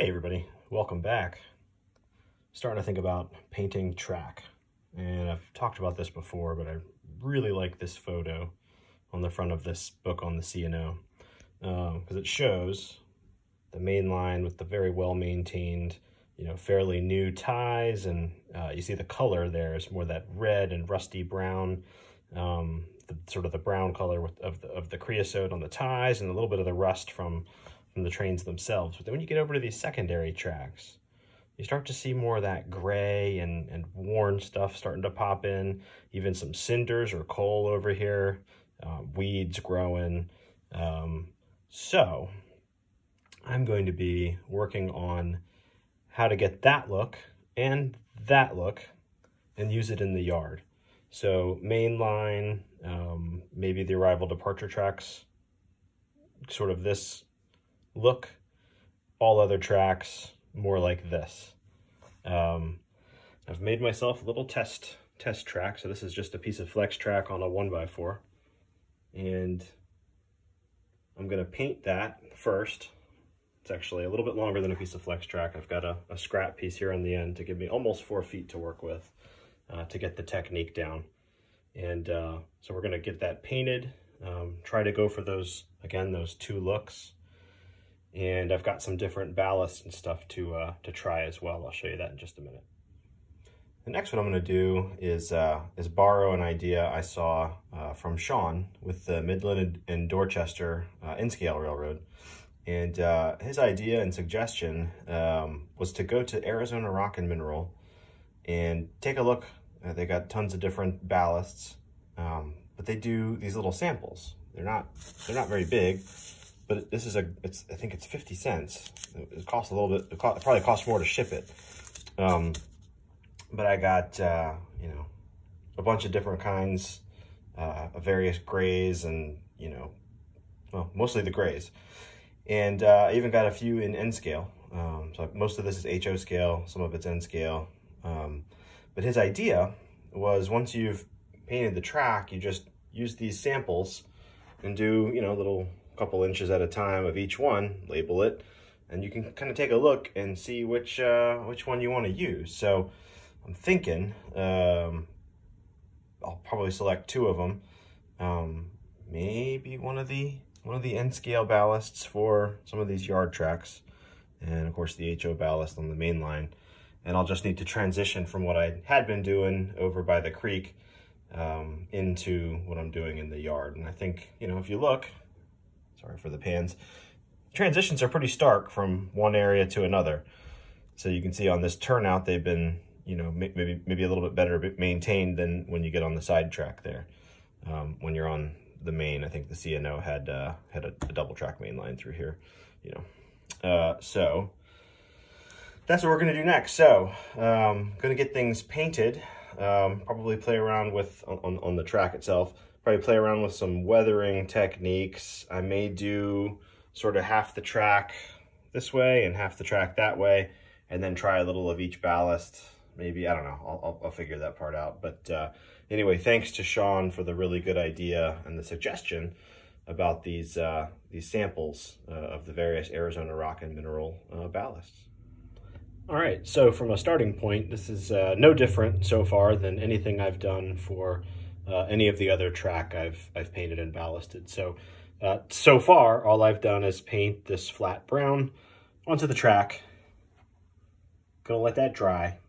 Hey everybody, welcome back. Starting to think about painting track. And I've talked about this before, but I really like this photo on the front of this book on the C&O because it shows the main line with the very well-maintained, fairly new ties, and you see the color there is more that red and rusty brown, sort of the brown color of the creosote on the ties, and a little bit of the rust from the trains themselves. But then when you get over to these secondary tracks, you start to see more of that gray and worn stuff starting to pop in, even some cinders or coal over here, weeds growing. So I'm going to be working on how to get that look and use it in the yard. So main line, maybe the arrival departure tracks, sort of this look, all other tracks more like this. I've made myself a little test track. So this is just a piece of flex track on a 1x4, and I'm going to paint that first. It's actually a little bit longer than a piece of flex track. I've got a scrap piece here on the end to give me almost 4 feet to work with to get the technique down. And so we're going to get that painted, try to go for those two looks. And I've got some different ballasts and stuff to try as well. I'll show you that in just a minute. The next one I'm going to do is borrow an idea I saw from Sean with the Midland and Dorchester in-scale railroad. And his idea and suggestion was to go to Arizona Rock and Mineral and take a look. They got tons of different ballasts, but they do these little samples. They're not very big. But this is I think it's 50 cents. It costs a little bit, it probably costs more to ship it. But I got, a bunch of different kinds of various grays and, well, mostly the grays. And I even got a few in N scale. So most of this is HO scale, some of it's N scale. But his idea was once you've painted the track, you just use these samples and do, little couple inches at a time of each one, label it, and you can kind of take a look and see which one you want to use. So I'm thinking I'll probably select 2 of them, maybe one of the N scale ballasts for some of these yard tracks, and of course the HO ballast on the main line. And I'll just need to transition from what I had been doing over by the creek into what I'm doing in the yard. And I think, if you look, sorry for the pans, transitions are pretty stark from one area to another. So you can see on this turnout, they've been, maybe a little bit better maintained than when you get on the side track there. When you're on the main, I think the C&O had a double track main line through here, so that's what we're gonna do next. So gonna get things painted, probably play around with on the track itself. Probably play around with some weathering techniques. I may do sort of half the track this way and half the track that way, and then try a little of each ballast. Maybe, I don't know, I'll figure that part out. But anyway, thanks to Sean for the really good idea and the suggestion about these samples of the various Arizona Rock and Mineral ballasts. All right, so from a starting point, this is no different so far than anything I've done for any of the other track I've painted and ballasted. So so far, all I've done is paint this flat brown onto the track. Gonna let that dry.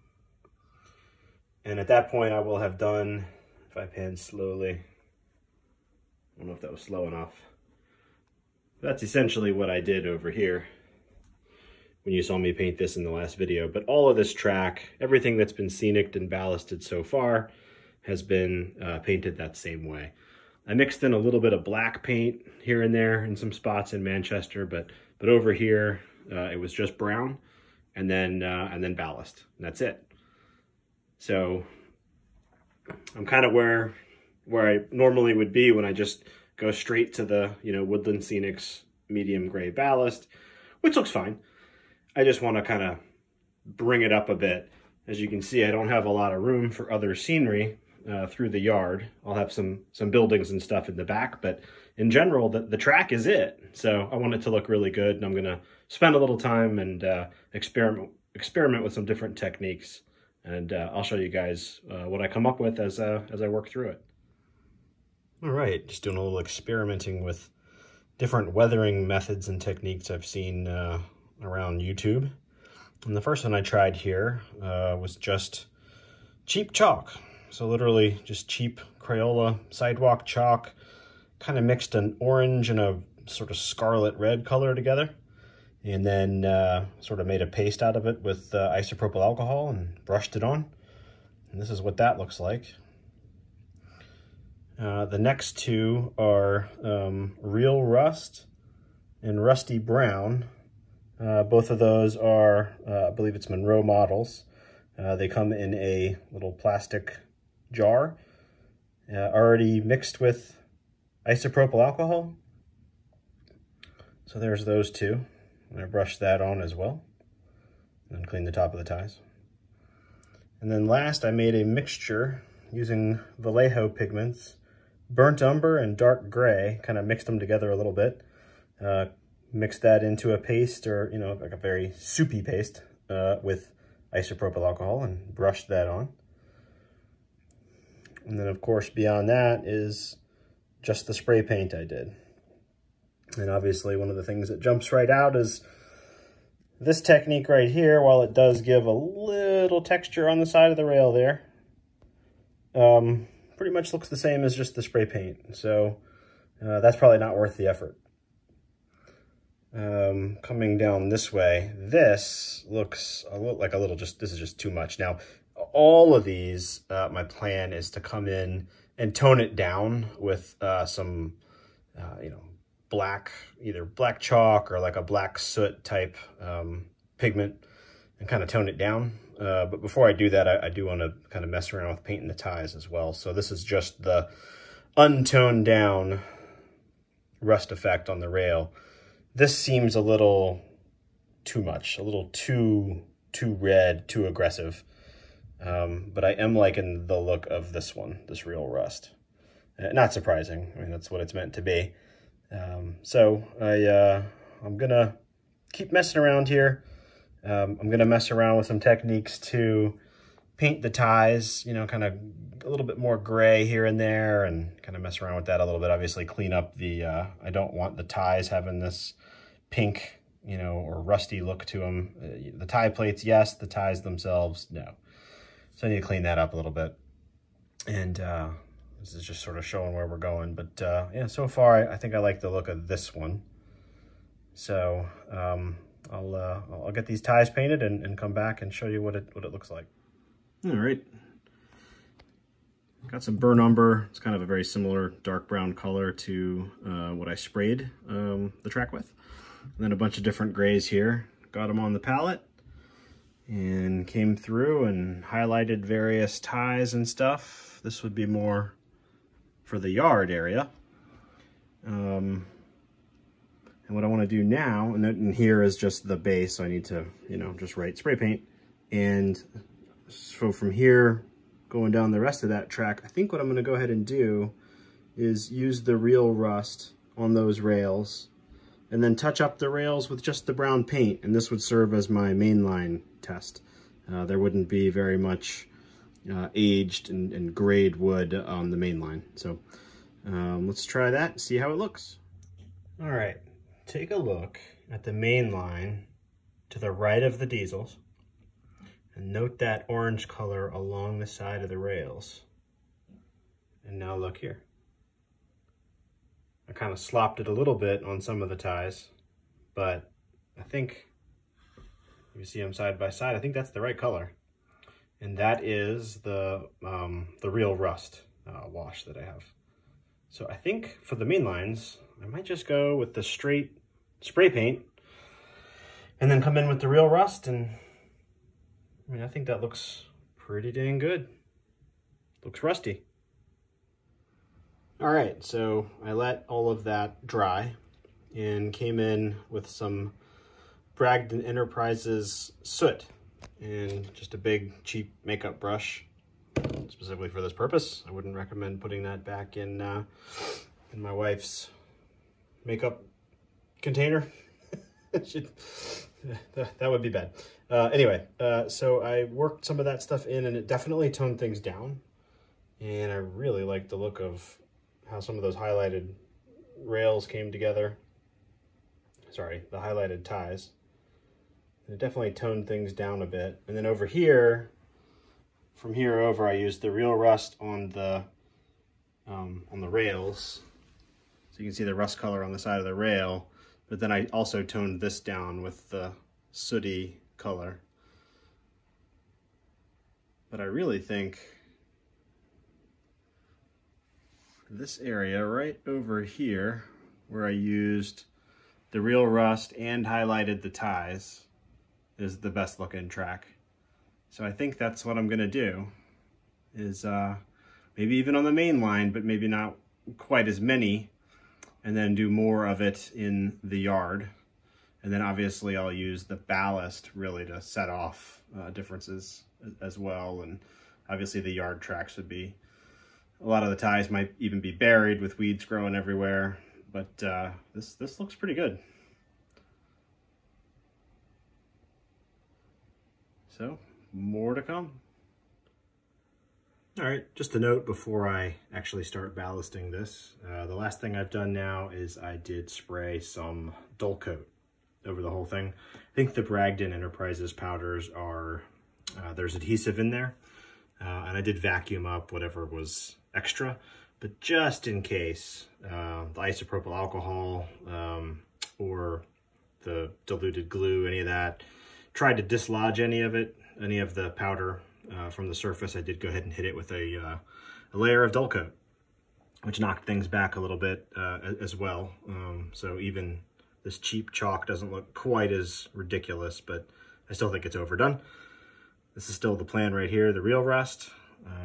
And at that point, I will have done, if I pan slowly, I don't know if that was slow enough. That's essentially what I did over here when you saw me paint this in the last video. But all of this track, everything that's been scenic and ballasted so far, has been painted that same way. I mixed in a little bit of black paint here and there in some spots in Manchester, but over here it was just brown, and then ballast, and that's it. So I'm kind of where I normally would be when I just go straight to the Woodland Scenics medium gray ballast, which looks fine. I just want to kind of bring it up a bit. As you can see, I don't have a lot of room for other scenery through the yard. I'll have some buildings and stuff in the back, but in general, the track is it. So I want it to look really good, and I'm gonna spend a little time and experiment with some different techniques. And I'll show you guys what I come up with as I work through it. All right, just doing a little experimenting with different weathering methods and techniques I've seen around YouTube. And the first one I tried here was just cheap chalk. So literally just cheap Crayola sidewalk chalk, kind of mixed an orange and a sort of scarlet red color together. And then sort of made a paste out of it with isopropyl alcohol and brushed it on. And this is what that looks like. The next two are Real Rust and Rusty Brown. Both of those are, I believe it's Monroe models. They come in a little plastic jar, already mixed with isopropyl alcohol. So there's those two. I brushed that on as well, and then clean the top of the ties. And then last, I made a mixture using Vallejo pigments, burnt umber and dark gray, kind of mixed them together a little bit. Mixed that into a paste, or, you know, like a very soupy paste with isopropyl alcohol, and brushed that on. And then, of course, beyond that is just the spray paint I did. And obviously one of the things that jumps right out is this technique right here. While it does give a little texture on the side of the rail there, pretty much looks the same as just the spray paint. So that's probably not worth the effort. Coming down this way, this looks like a little, this is just too much. Now, all of these, my plan is to come in and tone it down with some, you know, either black chalk or like a black soot type pigment, and kind of tone it down. But before I do that, I do want to kind of mess around with painting the ties as well. So this is just the untoned down rust effect on the rail. This seems a little too much, a little too red, too aggressive. But I am liking the look of this one, this Real Rust. Not surprising. I mean, that's what it's meant to be. So I'm gonna keep messing around here. I'm gonna mess around with some techniques to paint the ties, you know, kind of a little bit more gray here and there, and kind of mess around with that a little bit. Obviously clean up the, I don't want the ties having this pink, you know, or rusty look to them. The tie plates, yes. The ties themselves, no. So I need to clean that up a little bit. And this is just sort of showing where we're going. But yeah, so far I think I like the look of this one. So I'll get these ties painted and come back and show you what it looks like. All right. Got some burnt umber. It's kind of a very similar dark brown color to what I sprayed the track with. And then a bunch of different grays here. Got them on the palette and came through and highlighted various ties and stuff. This would be more for the yard area. And what I want to do now, and here is just the base, so I need to, you know, just write spray paint. And so from here, going down the rest of that track, I think what I'm going to go ahead and do is use the Real Rust on those rails, and then touch up the rails with just the brown paint, and this would serve as my mainline test. There wouldn't be very much aged and grayed wood on the mainline. So let's try that and see how it looks. All right, take a look at the mainline to the right of the diesels, and note that orange color along the side of the rails. And now look here. I kind of slopped it a little bit on some of the ties, but I think, if you see them side by side, I think that's the right color. And that is the Real Rust wash that I have. So I think for the main lines, I might just go with the straight spray paint and then come in with the Real Rust. And I mean, I think that looks pretty dang good. Looks rusty. All right, so I let all of that dry and came in with some Bragdon Enterprises soot and just a big cheap makeup brush specifically for this purpose. I wouldn't recommend putting that back in my wife's makeup container. That would be bad. Anyway, so I worked some of that stuff in, and it definitely toned things down. And I really like the look of how some of those highlighted rails came together. Sorry, the highlighted ties. It definitely toned things down a bit. And then over here, from here over, I used the real rust on the rails. So you can see the rust color on the side of the rail. But then I also toned this down with the sooty color. But I really think this area right over here, where I used the real rust and highlighted the ties, is the best looking track. So I think that's what I'm gonna do, is maybe even on the main line, but maybe not quite as many, and then do more of it in the yard. And then obviously I'll use the ballast really to set off differences as well. And obviously the yard tracks would be, a lot of the ties might even be buried with weeds growing everywhere, but this looks pretty good. So, more to come. All right, just a note before I actually start ballasting this. The last thing I've done now is I did spray some dull coat over the whole thing. I think the Bragdon Enterprises powders are, there's adhesive in there, and I did vacuum up whatever was extra, but just in case, the isopropyl alcohol or the diluted glue, any of that, tried to dislodge any of the powder from the surface, I did go ahead and hit it with a layer of dull coat, which knocked things back a little bit as well. So even this cheap chalk doesn't look quite as ridiculous, but I still think it's overdone. This is still the plan right here, the real rust.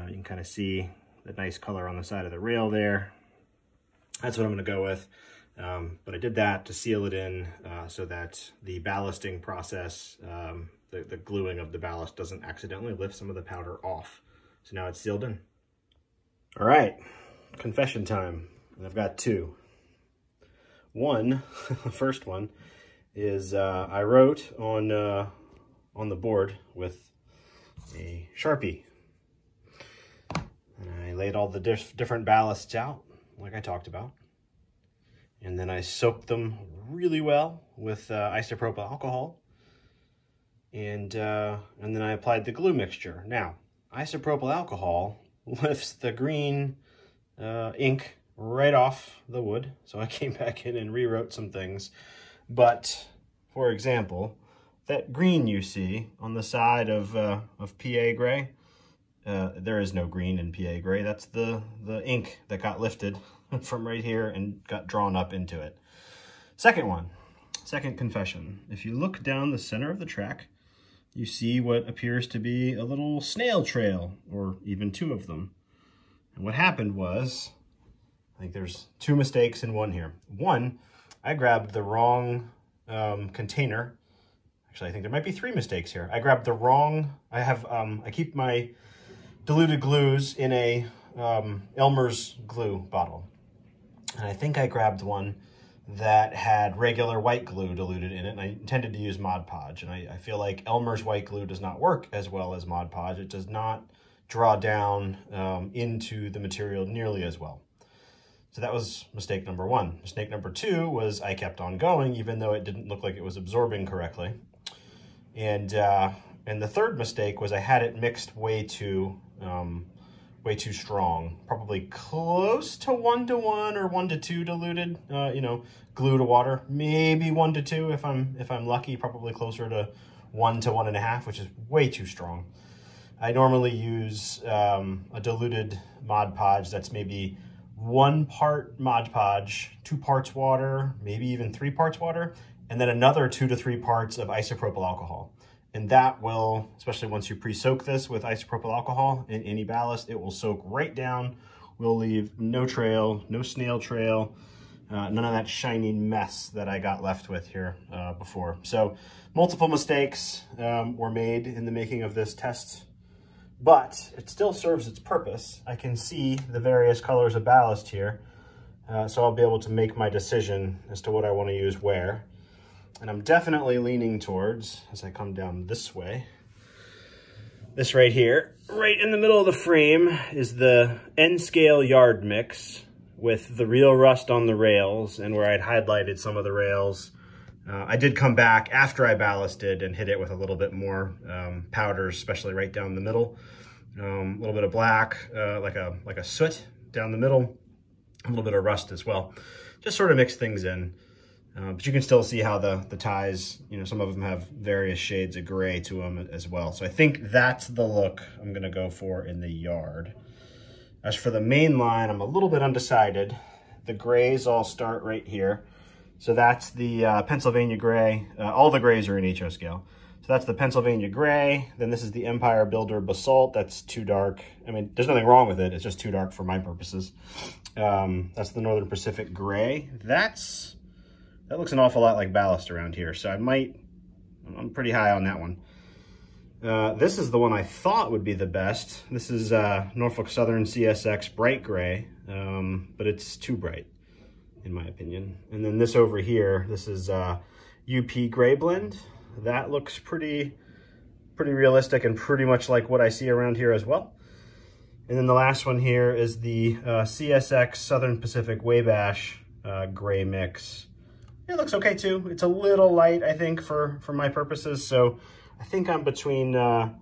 You can kind of see the nice color on the side of the rail there. That's what I'm gonna go with. But I did that to seal it in so that the ballasting process, the gluing of the ballast doesn't accidentally lift some of the powder off. So now it's sealed in. All right, confession time. And I've got two. One, the first one, is I wrote on the board with a Sharpie. And I laid all the different ballasts out, like I talked about. And then I soaked them really well with isopropyl alcohol. And then I applied the glue mixture. Now, isopropyl alcohol lifts the green ink right off the wood. So I came back in and rewrote some things. But, for example, that green you see on the side of PA gray, there is no green in PA gray. That's the ink that got lifted from right here and got drawn up into it. Second confession. If you look down the center of the track, you see what appears to be a little snail trail, or even two of them. And what happened was, I think there's two mistakes in one here. One, I grabbed the wrong container. Actually, I think there might be three mistakes here. I grabbed the wrong, I keep my diluted glues in a Elmer's glue bottle. And I think I grabbed one that had regular white glue diluted in it, and I intended to use Mod Podge. And I feel like Elmer's white glue does not work as well as Mod Podge. It does not draw down into the material nearly as well. So that was mistake number one. Mistake number two was I kept on going, even though it didn't look like it was absorbing correctly. And the third mistake was I had it mixed way too strong, probably close to 1-to-1 or 1-to-2 diluted, glue to water, maybe 1-to-2 if I'm lucky, probably closer to 1 to 1.5, which is way too strong. I normally use a diluted Mod Podge that's maybe 1 part Mod Podge, 2 parts water, maybe even 3 parts water, and then another 2 to 3 parts of isopropyl alcohol. And that will, especially once you pre-soak this with isopropyl alcohol in any ballast, it will soak right down. We'll leave no trail, no snail trail, none of that shiny mess that I got left with here before. So multiple mistakes were made in the making of this test, but it still serves its purpose. I can see the various colors of ballast here. so I'll be able to make my decision as to what I want to use where. And I'm definitely leaning towards, as I come down this way, this right here, right in the middle of the frame is the N-scale yard mix with the real rust on the rails, and where I'd highlighted some of the rails. I did come back after I ballasted and hit it with a little bit more powders, especially right down the middle. A little bit of black, like a soot down the middle, a little bit of rust as well. Just sort of mix things in. But you can still see how the ties, you know, some of them have various shades of gray to them as well. So I think that's the look I'm gonna go for in the yard. As for the main line, I'm a little bit undecided. The grays all start right here. So that's the Pennsylvania gray. All the grays are in HO scale. So that's the Pennsylvania gray. Then this is the Empire Builder Basalt. That's too dark. I mean, there's nothing wrong with it. It's just too dark for my purposes. That's the Northern Pacific gray. That looks an awful lot like Ballast around here. So I'm pretty high on that one. This is the one I thought would be the best. This is Norfolk Southern CSX Bright Gray, but it's too bright, in my opinion. And then this over here, this is UP Gray Blend. That looks pretty realistic and pretty much like what I see around here as well. And then the last one here is the CSX Southern Pacific Wabash Gray Mix. It looks okay too. It's a little light, I think, for my purposes. So I think I'm between the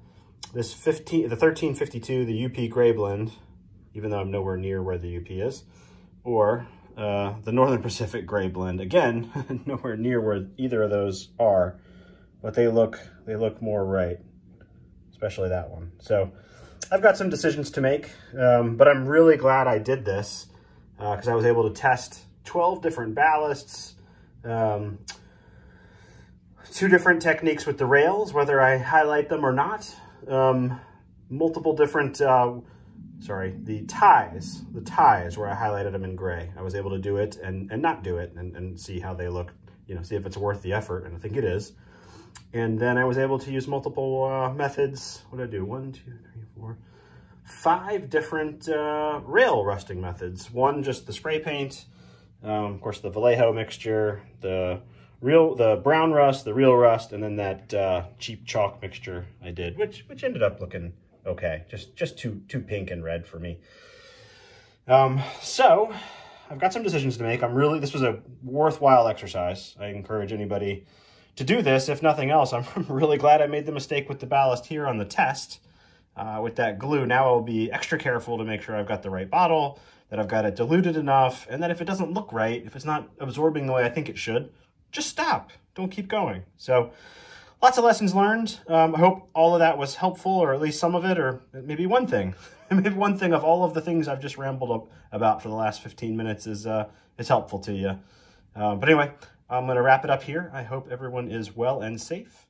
1352, the UP Gray Blend, even though I'm nowhere near where the UP is, or the Northern Pacific Gray Blend. Again, nowhere near where either of those are, but they look more right, especially that one. So I've got some decisions to make, but I'm really glad I did this because I was able to test 12 different ballasts, 2 different techniques with the rails, whether I highlight them or not, multiple different, the ties where I highlighted them in gray. I was able to do it and not do it and see how they look, you know, see if it's worth the effort, and I think it is. And then I was able to use multiple methods. What did I do? 1, 2, 3, 4, 5 different rail rusting methods. One, just the spray paint, of course, the Vallejo mixture, the brown rust, the real rust, and then that cheap chalk mixture I did, which ended up looking okay. Just too pink and red for me. So I've got some decisions to make. This was a worthwhile exercise. I encourage anybody to do this. If nothing else, I'm really glad I made the mistake with the ballast here on the test with that glue. Now I'll be extra careful to make sure I've got the right bottle, that I've got it diluted enough, and that if it doesn't look right, if it's not absorbing the way I think it should, just stop. Don't keep going. So lots of lessons learned. I hope all of that was helpful, or at least some of it, or maybe one thing. Maybe one thing of all of the things I've just rambled about for the last 15 minutes is helpful to you. But anyway, I'm going to wrap it up here. I hope everyone is well and safe.